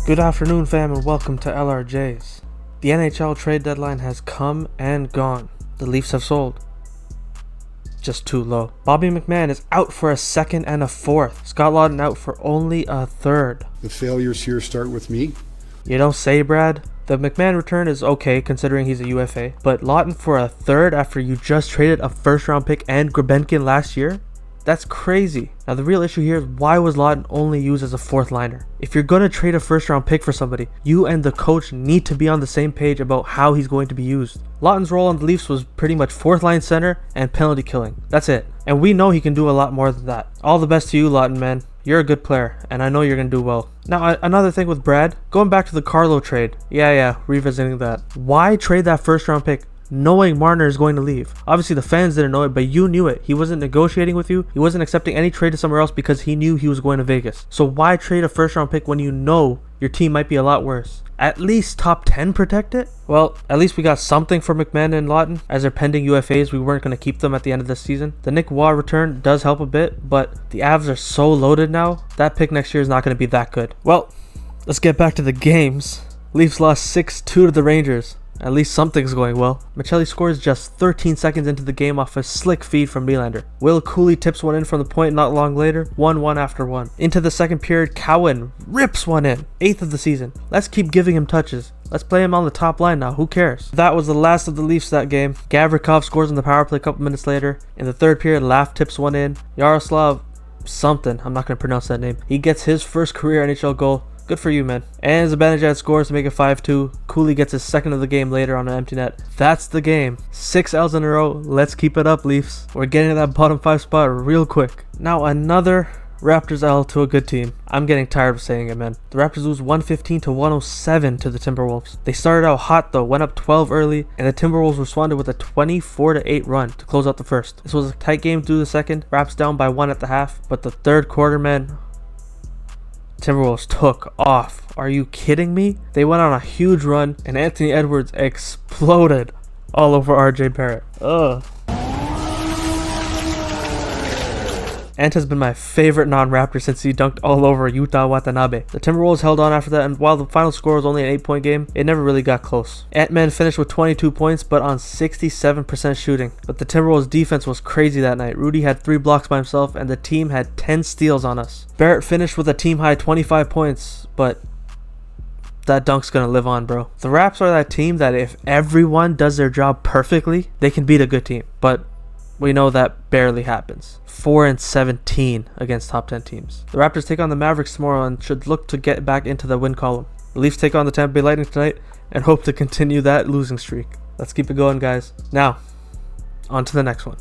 Good afternoon, fam, and welcome to LRJs. The NHL trade deadline has come and gone. The Leafs have sold. Just too low. Bobby McMann is out for a second and a fourth. Scott Laughton out for only a third. The failures here start with me. You don't say, Brad. The McMann return is okay considering he's a UFA, but Laughton for a third after you just traded a first round pick and Grebenkin last year? That's crazy. Now the real issue here is why was Laughton only used as a fourth liner? If you're going to trade a first round pick for somebody, you and the coach need to be on the same page about how he's going to be used. Laughton's role on the Leafs was pretty much fourth line center and penalty killing. That's it. And we know he can do a lot more than that. All the best to you, Laughton, man. You're a good player, and I know you're going to do well. Now, another thing with Brad, going back to the Carlo trade. Yeah, revisiting that. Why trade that first round pick knowing Marner is going to leave? Obviously the fans didn't know it, but you knew it. He wasn't negotiating with you. He wasn't accepting any trade to somewhere else because he knew he was going to Vegas. So why trade a first round pick when you know your team might be a lot worse? At least top 10 protect it? Well, at least we got something for McMann and Laughton. As they're pending UFAs, we weren't going to keep them at the end of this season. The Nicolas Roy return does help a bit, but the Avs are so loaded now, that pick next year is not going to be that good. Well, let's get back to the games. Leafs lost 6-2 to the Rangers. At least something's going well. Maccelli scores just 13 seconds into the game off a slick feed from Nylander. Cuylle tips one in from the point not long later, 1-1 after one. Into the second period, Cowan rips one in, 8th of the season. Let's keep giving him touches. Let's play him on the top line now, who cares? That was the last of the Leafs that game. Gavrikov scores on the power play a couple minutes later. In the third period, Laughton tips one in. Yaroslav something, I'm not going to pronounce that name. He gets his first career NHL goal. Good for you, man. And Zibanejad scores to make it 5-2. Cuylle gets his second of the game later on an empty net. That's the game. 6 L's in a row. Let's keep it up, Leafs. We're getting to that bottom 5 spot real quick. Now another Raptors L to a good team. I'm getting tired of saying it, man. The Raptors lose 115-107 to the Timberwolves. They started out hot though, went up 12 early, and the Timberwolves responded with a 24-8 run to close out the first. This was a tight game through the second. Raps down by 1 at the half, but the third quarter, man, Timberwolves took off. Are you kidding me? They went on a huge run and Anthony Edwards exploded all over RJ Barrett. Ugh. Ant has been my favorite non-Raptor since he dunked all over Yuta Watanabe. The Timberwolves held on after that, and while the final score was only an 8-point game, it never really got close. Ant-Man finished with 22 points, but on 67% shooting. But the Timberwolves defense was crazy that night. Rudy had 3 blocks by himself, and the team had 10 steals on us. Barrett finished with a team-high 25 points, but that dunk's gonna live on, bro. The Raps are that team that if everyone does their job perfectly, they can beat a good team. But we know that barely happens. 4-17 against top 10 teams. The Raptors take on the Mavericks tomorrow and should look to get back into the win column. The Leafs take on the Tampa Bay Lightning tonight and hope to continue that losing streak. Let's keep it going, guys. Now, on to the next one.